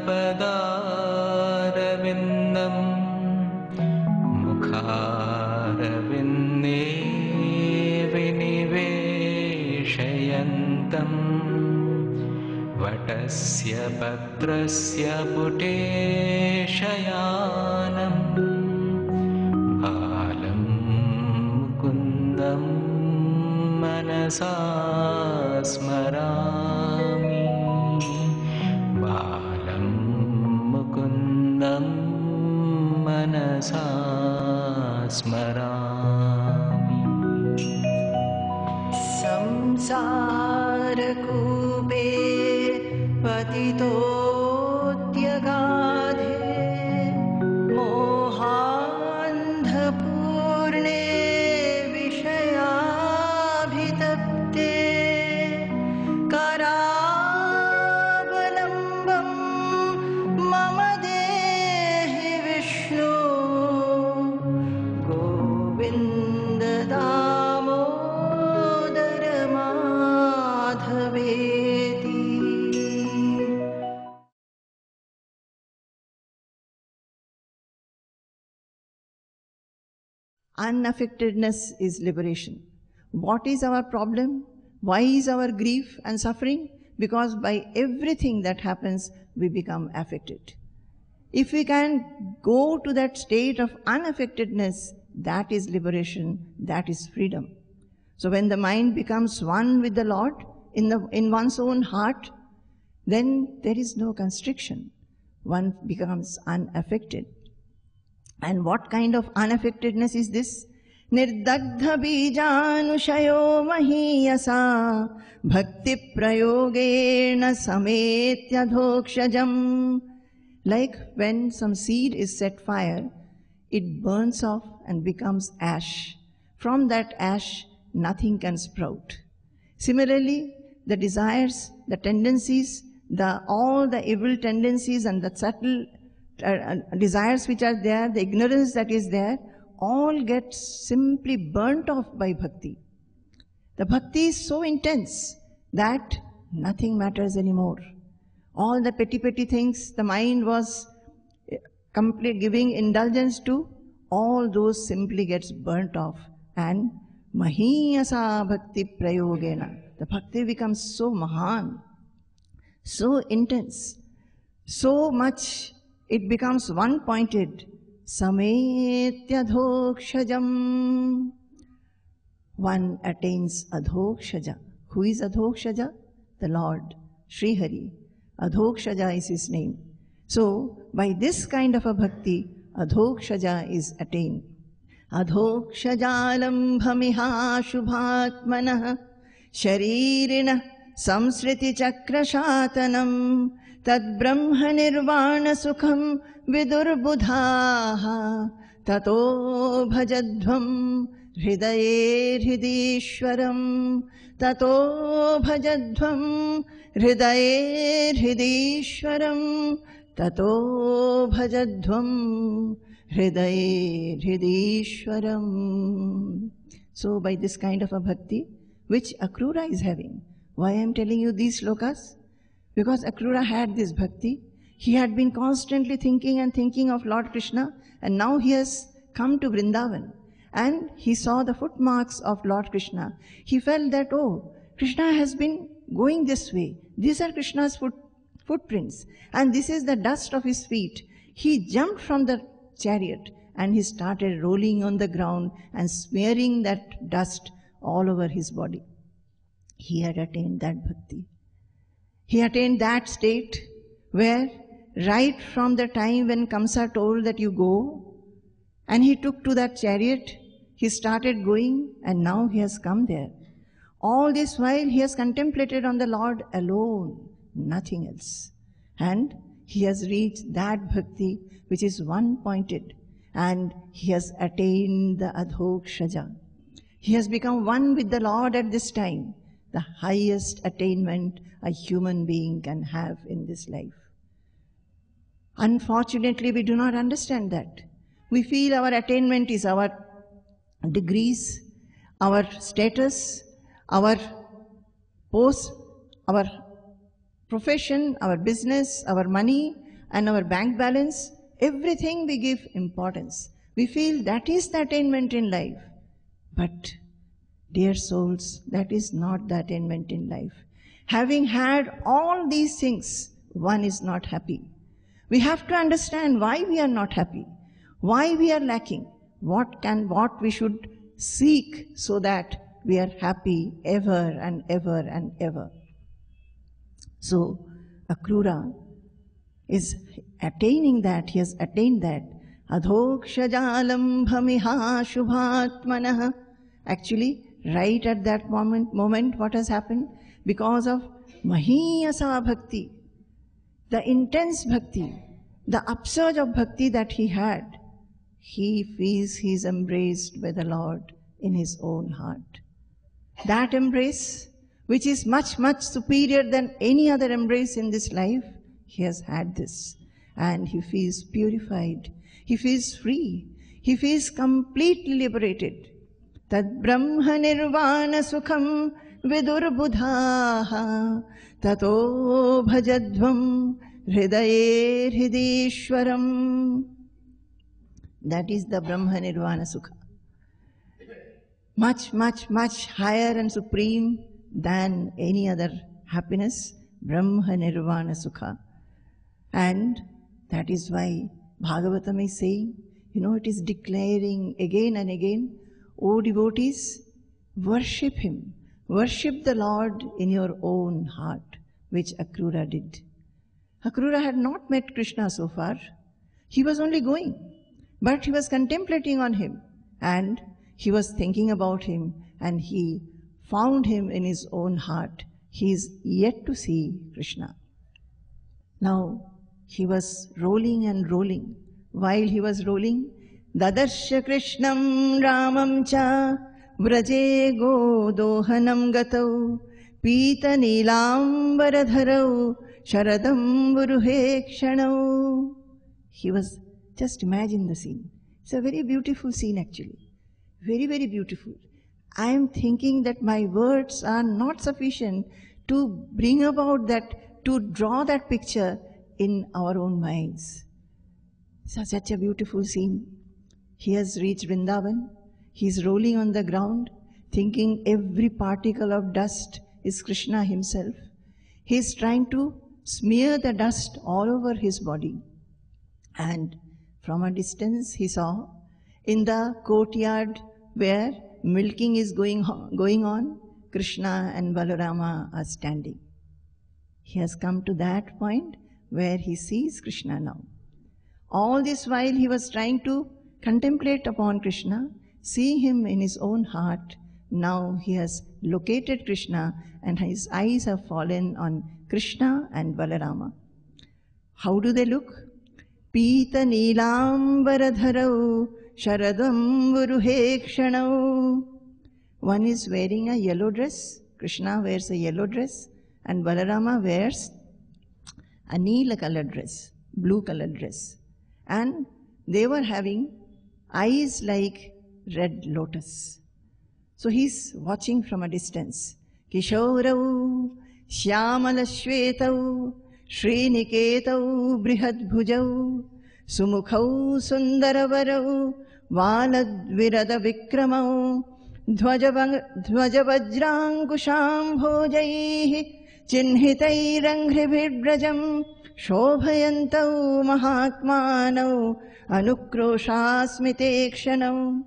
padaravindam mukharavinde viniveshayantam vatasya patrasya pute shayanam bhalam mukundam manasa smarami balam mukundam manasa smarami. Samsarakupe patitotyagade mohandhapurne vishayabhitapte karavalambam mama dehi Vishnu Govinda Damodara Madhaveti. Unaffectedness is liberation. What is our problem? Why is our grief and suffering? Because by everything that happens, we become affected. If we can go to that state of unaffectedness, that is liberation, that is freedom. So when the mind becomes one with the Lord in one's own heart, then there is no constriction. One becomes unaffected. And what kind of unaffectedness is this? Nirdagdha bijanushayo mahiyasa bhakti prayogena sametya dhokshajam. Like when some seed is set fire, it burns off and becomes ash. From that ash, nothing can sprout. Similarly, the desires, the tendencies, all the evil tendencies and the subtle desires which are there, the ignorance that is there, all get simply burnt off by bhakti. The bhakti is so intense that nothing matters anymore. All the petty things the mind was complete giving indulgence to, all those simply gets burnt off. And mahiyasa bhakti prayogena. The bhakti becomes so mahan, so intense, so much it becomes one-pointed. Sametya dhokshajam. One attains adhokshaja. Who is adhokshaja? The Lord, Sri Hari. Adhokshaja is his name. So, by this kind of a bhakti, adhokshaja is attained. Adhokshajalambhamiha shubhatmanah sharirina samsriti chakrashatanam tad brahma nirvana sukham vidurbudhaha tato bhajadhvam hridaye hridishwaram tato bhajadhvam hridaye hridishwaram tato bhajadhvam hridaye hridishwaram. So by this kind of a bhakti, which Akrura is having. Why I am telling you these slokas? Because Akrura had this bhakti. He had been constantly thinking of Lord Krishna, and now he has come to Vrindavan. And he saw the footmarks of Lord Krishna. He felt that, oh, Krishna has been going this way. These are Krishna's footprints. And this is the dust of his feet. He jumped from the chariot and he started rolling on the ground and smearing that dust all over his body. He had attained that bhakti. He attained that state where right from the time when Kamsa told that you go, and he took to that chariot, he started going, and now he has come there. All this while he has contemplated on the Lord alone, nothing else. And he has reached that bhakti which is one-pointed, and he has attained the adhokshaja. He has become one with the Lord at this time, the highest attainment a human being can have in this life. Unfortunately, we do not understand that. We feel our attainment is our degrees, our status, our post, our profession, our business, our money, and our bank balance, everything we give importance. We feel that is the attainment in life. But, dear souls, that is not the attainment in life. Having had all these things, one is not happy. We have to understand why we are not happy, why we are lacking, what we should seek so that we are happy ever and ever and ever. So, Akrura is attaining that, he has attained that. Adhokshajalam bhamiha shubhatmanah. Actually, right at that moment, what has happened? Because of mahiyasa bhakti, the intense bhakti, the upsurge of bhakti that he had, he feels he is embraced by the Lord in his own heart. That embrace, which is much, much superior than any other embrace in this life, he has had this. And he feels purified, he feels free, he feels completely liberated. Tad brahma nirvana sukham vidurbudhaha tato bhajadvam hridaye hridishwaram. That is the Brahma Nirvana Sukha. Much, much, much higher and supreme than any other happiness, Brahma Nirvana Sukha. And that is why Bhagavatam is saying, it is declaring again and again, O devotees, worship Him. Worship the Lord in your own heart, which Akrura did. Akrura had not met Krishna so far. He was only going. But he was contemplating on Him, and he was thinking about Him, and he found Him in his own heart. He is yet to see Krishna. Now, he was rolling and rolling. While he was rolling, Dadarsha Krishnam Ramam cha Vraje Godohanam Gatau Pita Nilam Varadharau Sharadam Vuruhe Kshanau. He was, just imagine the scene. It's a very beautiful scene actually. Very, very beautiful. I am thinking that my words are not sufficient to bring about that, to draw that picture in our own minds. It's such a beautiful scene. He has reached Vrindavan. He is rolling on the ground, thinking every particle of dust is Krishna himself. He is trying to smear the dust all over his body. And from a distance he saw in the courtyard where milking is going on, Krishna and Balarama are standing. He has come to that point where he sees Krishna now. All this while he was trying to contemplate upon Krishna, see him in his own heart. Now he has located Krishna and his eyes have fallen on Krishna and Balarama. How do they look? Pita Nilam Varadharau Sharadam Vuruhe Kshanau. One is wearing a yellow dress. Krishna wears a yellow dress and Balarama wears a Neela colored dress, blue colored dress. And they were having eyes like red lotus. So he's watching from a distance. Kishaurau Shyamala Shvetau Shriniketau Brihadbhujau Sumukhau Sundaravarau Valadvirada Vikramau Dhvajavajrankusham Bhojaihi Chinhitairanghribhidrajam Shobhayantau Mahatmanau Anukroshaasmite Kshanau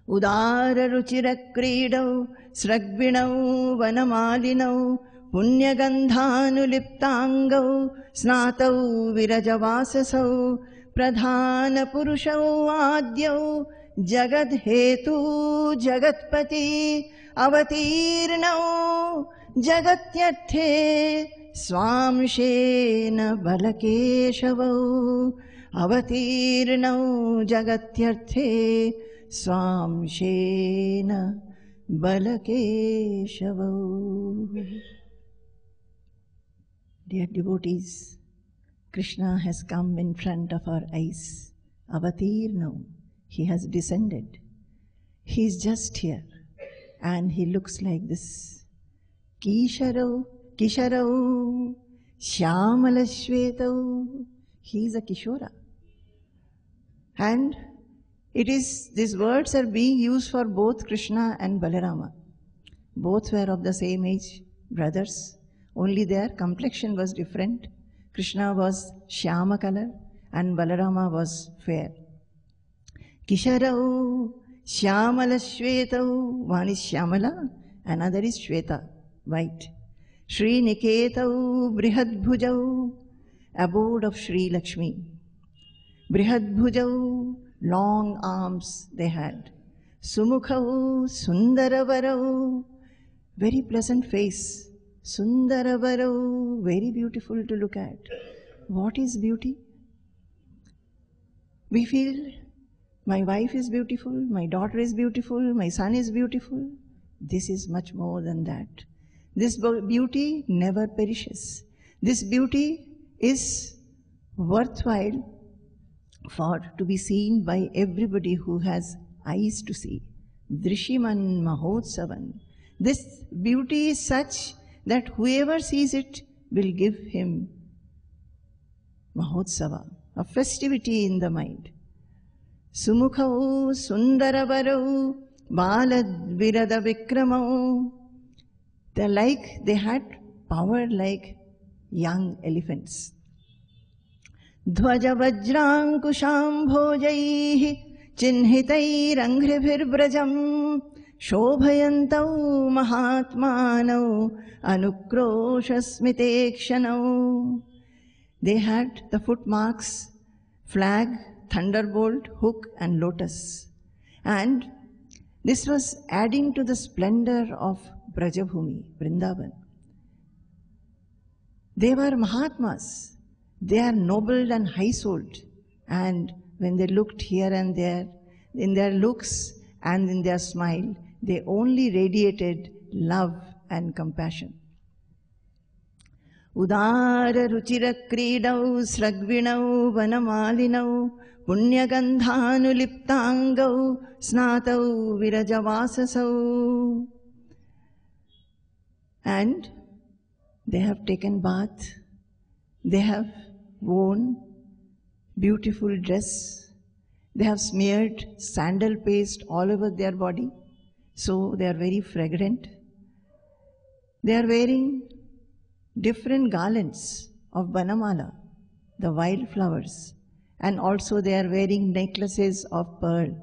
Udara Ruchirakridau Sragvinau Vanamalinau Punyagandhanuliptangau Snatau Virajavasasau Pradhana Purushau Adyau Jagadhetu Jagatpati Avatirnau Jagatyarthe Swamshena Balakeshavau Avatirnau Jagatyarthe Swamshena Balakeshavau. Dear devotees, Krishna has come in front of our eyes. Avatirnau, he has descended. He is just here and he looks like this. Kisharau Kisharau Shyamalashvetau. He is a Kishora. And these words are being used for both Krishna and Balarama. Both were of the same age, brothers. Only their complexion was different. Krishna was Shyama color and Balarama was fair. Kisharau Shyamalashvetau. One is Shyamala, another is Shweta, white. Shri Niketau Brihadbhujau, abode of Shri Lakshmi. Brihadbhujau, long arms they had. Sumukhau Sundaravarau, very pleasant face. Sundaravarau, very beautiful to look at. What is beauty? We feel my wife is beautiful, my daughter is beautiful, my son is beautiful. This is much more than that. This beauty never perishes. This beauty is worthwhile to be seen by everybody who has eyes to see. Drishiman Mahotsavan. This beauty is such that whoever sees it will give him Mahotsava, a festivity in the mind. Sumukhau Sundaravarau Balad Virada Vikramau. They had power like young elephants. Dhvaja Vajrankusham Bhojaihi Chinhitair Angribhir Brajam Shobhayantau Mahatmanau Anukrosha. They had the footmarks, flag, thunderbolt, hook and lotus. And this was adding to the splendor of Brajabhumi, Vrindavan. They were Mahatmas. They are noble and high-souled. And when they looked here and there, in their looks and in their smile, they only radiated love and compassion. Udara ruchira kridau sragvinau vanamalinau punyagandhanuliptangau snatau virajavasasau. And they have taken bath, they have worn beautiful dress, they have smeared sandal paste all over their body, so they are very fragrant. They are wearing different garlands of Banamala, the wild flowers, and also they are wearing necklaces of pearl.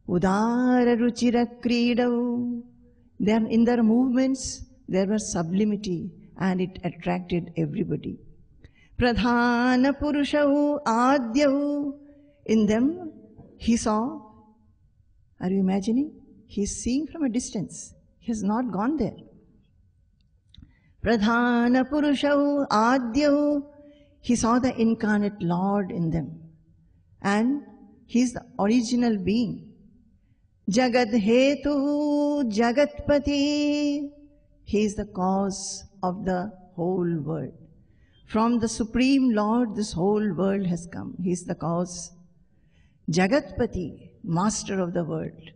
Udara ruchira kridau. In their movements, there was sublimity and it attracted everybody. Pradhana Purushau Adyau. In them, he saw, are you imagining? He is seeing from a distance. He has not gone there. Pradhana Purushau Adyau. He saw the incarnate Lord in them. And he is the original being. Jagad Hetu Jagatpati. He is the cause of the whole world. From the Supreme Lord, this whole world has come. He is the cause. Jagatpati, master of the world.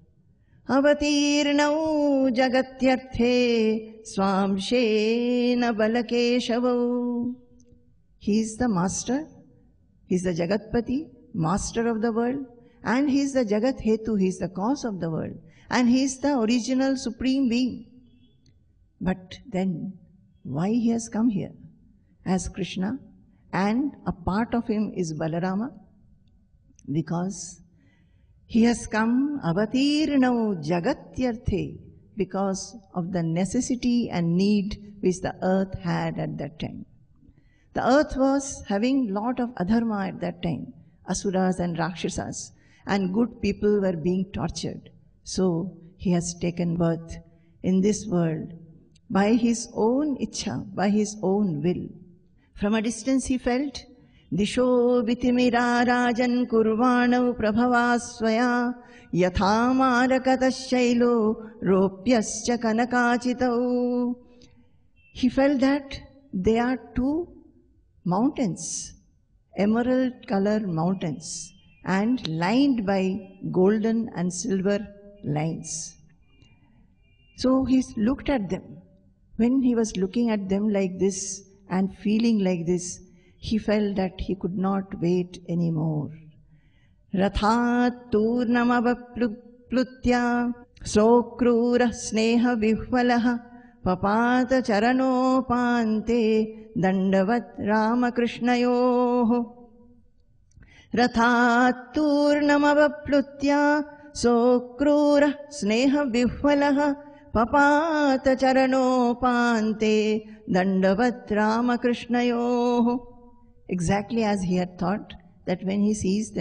Avatirnau Jagatyarthe Swamshena Balakeshavau. He is the master. He is the Jagatpati, master of the world. And he is the Jagat Hetu, he is the cause of the world. And he is the original supreme being. But then, why he has come here? As Krishna, and a part of him is Balarama, because he has come avatirnau jagatyarthe, because of the necessity and need which the earth had at that time. The earth was having lot of adharma at that time, asuras and rakshasas, and good people were being tortured. So he has taken birth in this world by his own ichha, by his own will. From a distance he felt, Disho vitimira rajan kurvanau prabhavasvaya yathamarakatas shailo ropyascha kanakachitau. He felt that they are two mountains, emerald color mountains, and lined by golden and silver lines. So he looked at them When he was looking at them like this and feeling like this, he felt that he could not wait anymore. Rathat turnamavaplutya sokrura sneha vihvalaha papata charanopante dandavat Ramakrishnayoho. Rathat turnamavaplutya sokrura sneha vihvalaha papata charanopante dandavat Ramakrishnayoho. Exactly as he had thought, that when he sees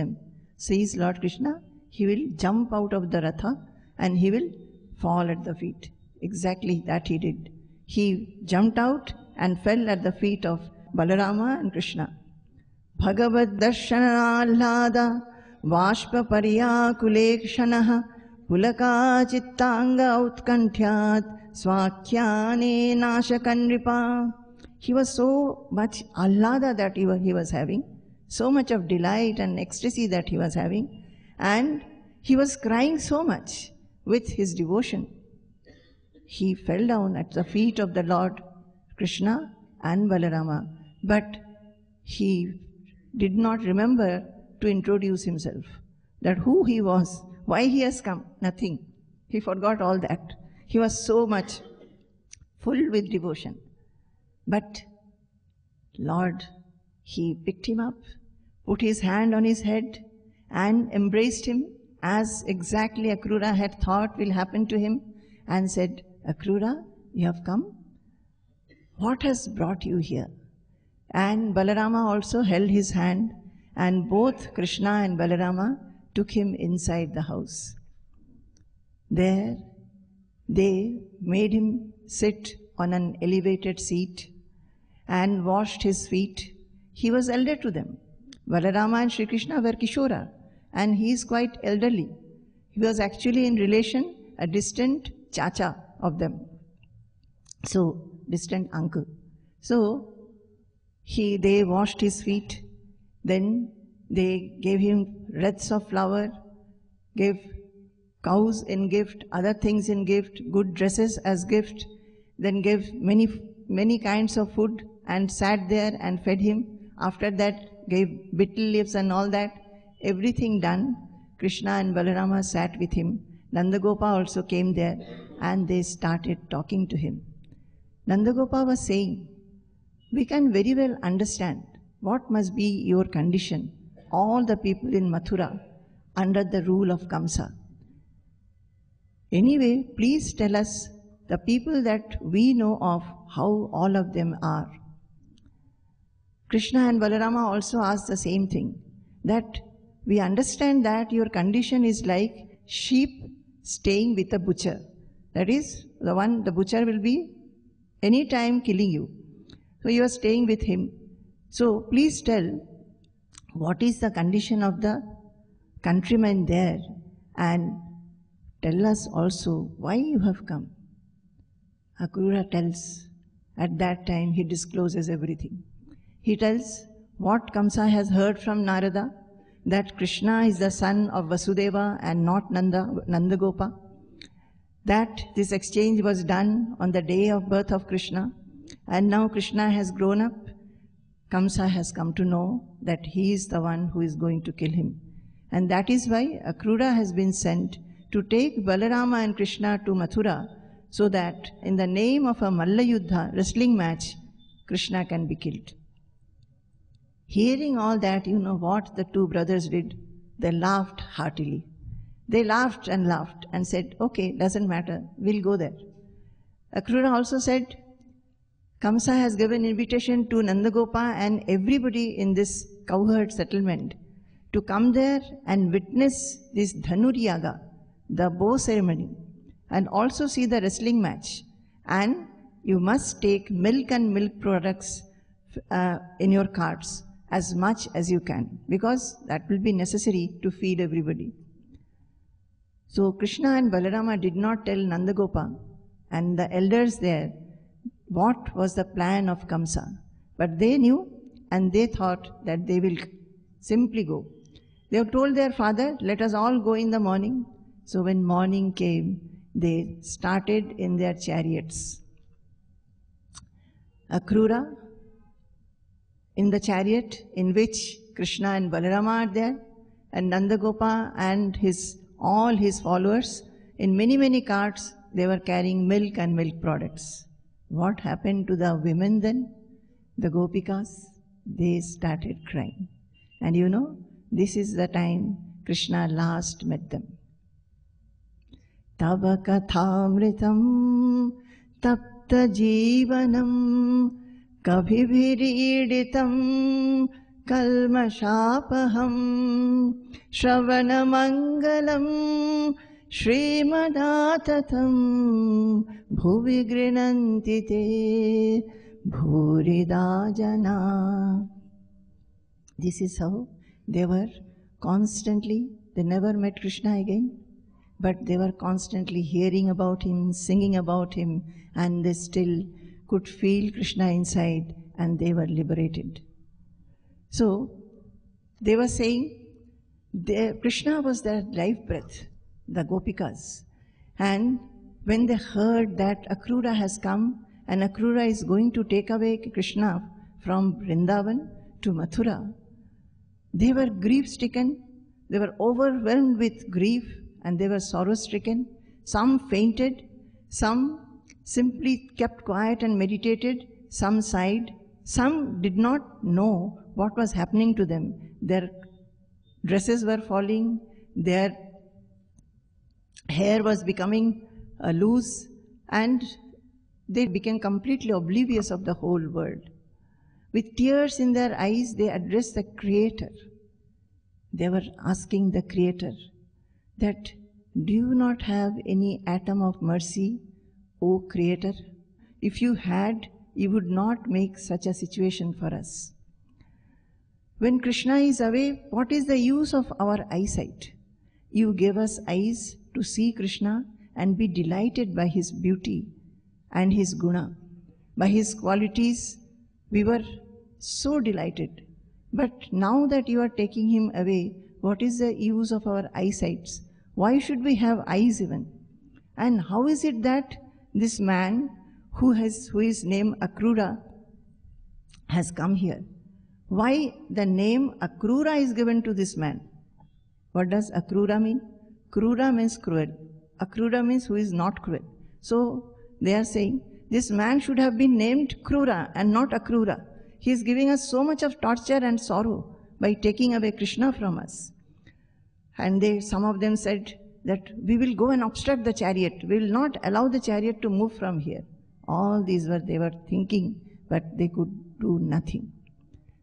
Lord Krishna, he will jump out of the Ratha and he will fall at the feet. Exactly that he did. He jumped out and fell at the feet of Balarama and Krishna. Bhagavad darshanallada vashpa paryakulekshanaha pulaka chittanga utkantyat swakhyane nashakanripa. He was so much allada that he was having, so much of delight and ecstasy that he was having, and he was crying so much with his devotion. He fell down at the feet of the Lord Krishna and Balarama, but he did not remember to introduce himself, that who he was, why he has come, nothing. He forgot all that. He was so much full with devotion. But Lord, he picked him up, put his hand on his head and embraced him as exactly Akrura had thought will happen to him, and said, Akrura, you have come? What has brought you here? And Balarama also held his hand, and both Krishna and Balarama took him inside the house. There they made him sit on an elevated seat and washed his feet. He was elder to them. Balarama and Sri Krishna were Kishora, and he is quite elderly. He was actually in relation a distant chacha of them. So, distant uncle. So, they washed his feet, then they gave him wreaths of flower, gave cows in gift, other things in gift, good dresses as gift, then gave many kinds of food and sat there and fed him. After that, gave betel leaves and all that. Everything done, Krishna and Balarama sat with him. Nandagopa also came there and they started talking to him. Nandagopa was saying, we can very well understand what must be your condition, all the people in Mathura under the rule of Kamsa. Anyway, please tell us the people that we know of, how all of them are. Krishna and Balarama also asked the same thing, that we understand that your condition is like sheep staying with a butcher. That is, the butcher will be any time killing you. So you are staying with him. So please tell, what is the condition of the countrymen there, and tell us also why you have come. Akrura tells, at that time he discloses everything. He tells what Kamsa has heard from Narada, that Krishna is the son of Vasudeva and not Nandagopa, that this exchange was done on the day of birth of Krishna, and now Krishna has grown up. Kamsa has come to know that he is the one who is going to kill him. And that is why Akrura has been sent to take Balarama and Krishna to Mathura, so that in the name of a Malla Yuddha, wrestling match, Krishna can be killed. Hearing all that, you know what the two brothers did? They laughed heartily. They laughed and said, okay, doesn't matter, we'll go there. Akrura also said, Kamsa has given invitation to Nandagopa and everybody in this cowherd settlement to come there and witness this Dhanur Yaga, the bow ceremony, and also see the wrestling match. And you must take milk and milk products in your carts as much as you can, because that will be necessary to feed everybody. So Krishna and Balarama did not tell Nandagopa and the elders there what was the plan of Kamsa. But they knew, and they thought that they will simply go. They have told their father, let us all go in the morning. So when morning came, they started in their chariots. Akrura in the chariot in which Krishna and Balarama are there, and Nandagopa and all his followers in many carts. They were carrying milk and milk products. What happened to the women then? The Gopikas, they started crying. And you know, this is the time Krishna last met them. Tava kathamritam tapta jivanam kabhibhiriditam kalmashapaham shravanamangalam Srimadaatatam bhuvi grinanti te bhurida jana. This is how they were constantly, they never met Krishna again, but they were constantly hearing about him, singing about him, and they still could feel Krishna inside, and they were liberated. So, they were saying, Krishna was their life breath, the Gopikas. And when they heard that Akrura has come, and Akrura is going to take away Krishna from Vrindavan to Mathura, they were grief-stricken, they were overwhelmed with grief, and they were sorrow-stricken. Some fainted, some simply kept quiet and meditated, some sighed, some did not know what was happening to them. Their dresses were falling, their hair was becoming loose, and they became completely oblivious of the whole world. With tears in their eyes, they addressed the Creator. They were asking the Creator that, do you not have any atom of mercy, O Creator? If you had, you would not make such a situation for us. When Krishna is away, what is the use of our eyesight? You gave us eyes to see Krishna and be delighted by his beauty and his guna. By his qualities, we were so delighted. But now that you are taking him away, what is the use of our eyesights? Why should we have eyes even? And how is it that this man who is named Akrura has come here? Why the name Akrura is given to this man? What does Akrura mean? Krura means cruel. Akrura means who is not cruel. So they are saying this man should have been named Krura and not Akrura. He is giving us so much of torture and sorrow by taking away Krishna from us. And some of them said that we will go and obstruct the chariot. We will not allow the chariot to move from here. All these they were thinking, but they could do nothing.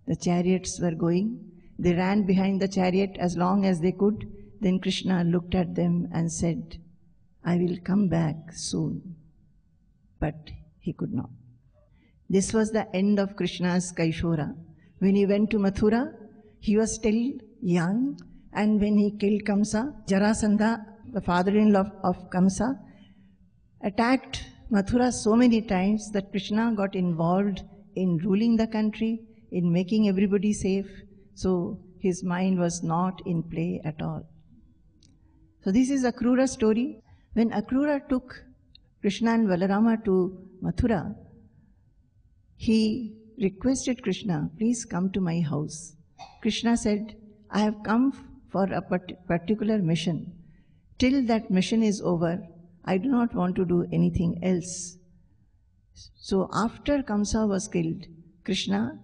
The chariots were going. They ran behind the chariot as long as they could. Then Krishna looked at them and said, I will come back soon. But he could not. This was the end of Krishna's Kaishora. When he went to Mathura, he was still young, and when he killed Kamsa, Jarasandha, the father-in-law of Kamsa, attacked Mathura so many times that Krishna got involved in ruling the country, in making everybody safe. So his mind was not in play at all. So this is Akrura's story. When Akrura took Krishna and Balarama to Mathura, he requested Krishna, please come to my house. Krishna said, I have come for a particular mission. Till that mission is over, I do not want to do anything else. So after Kamsa was killed, Krishna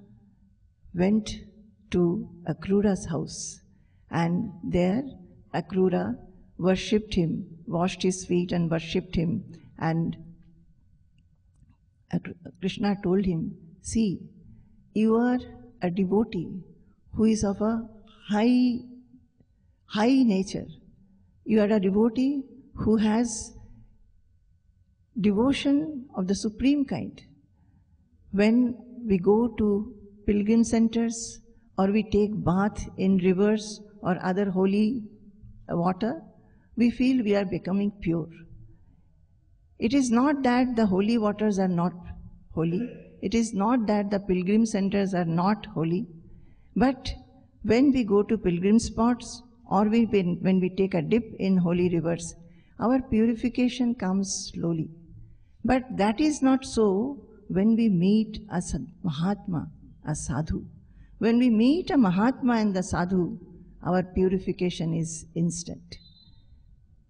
went to Akrura's house, and there Akrura worshipped him, washed his feet and worshipped him, and Krishna told him, see, you are a devotee who is of a high nature. You are a devotee who has devotion of the supreme kind. When we go to pilgrim centers or we take bath in rivers or other holy water, we feel we are becoming pure. It is not that the holy waters are not holy. It is not that the pilgrim centers are not holy. But when we go to pilgrim spots or when we take a dip in holy rivers, our purification comes slowly. But that is not so when we meet a Mahatma, a Sadhu, when we meet a Mahatma and the Sadhu, our purification is instant.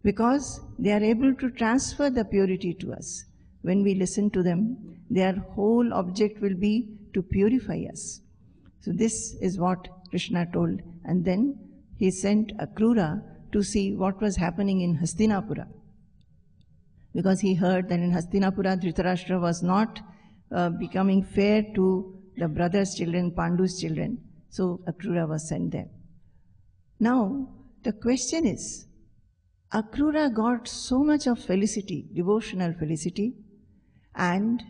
Because they are able to transfer the purity to us. When we listen to them, their whole object will be to purify us. So this is what Krishna told. And then he sent Akrura to see what was happening in Hastinapura. Because he heard that in Hastinapura, Dhritarashtra was not becoming fair to the brothers' children, Pandu's children. So Akrura was sent there. Now, the question is, Akrura got so much of felicity, devotional felicity, and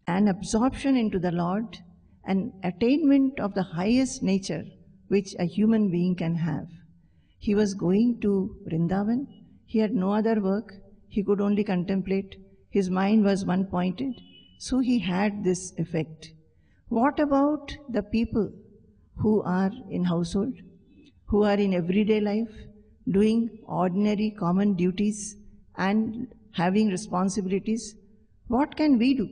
an absorption into the Lord, an attainment of the highest nature which a human being can have. He was going to Vrindavan. He had no other work. He could only contemplate. His mind was one-pointed. So he had this effect. What about the people who are in household, who are in everyday life, doing ordinary common duties and having responsibilities? What can we do?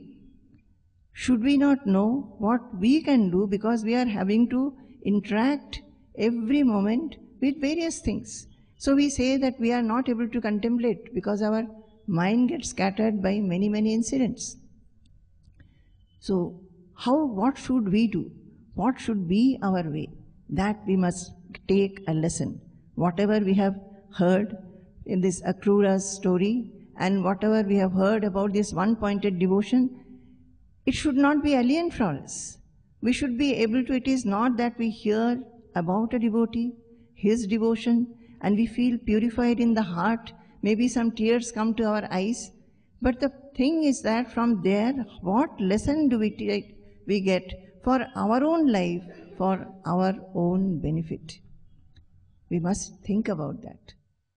Should we not know what we can do, because we are having to interact every moment with various things? So we say that we are not able to contemplate because our mind gets scattered by many, many incidents. So what should we do? What should be our way? That we must take a lesson. Whatever we have heard in this Akrura's story and whatever we have heard about this one-pointed devotion, it should not be alien from us. We should be able to, it is not that we hear about a devotee, his devotion, and we feel purified in the heart, maybe some tears come to our eyes, but the thing is that from there, what lesson do we get for our own life, for our own benefit? We must think about that.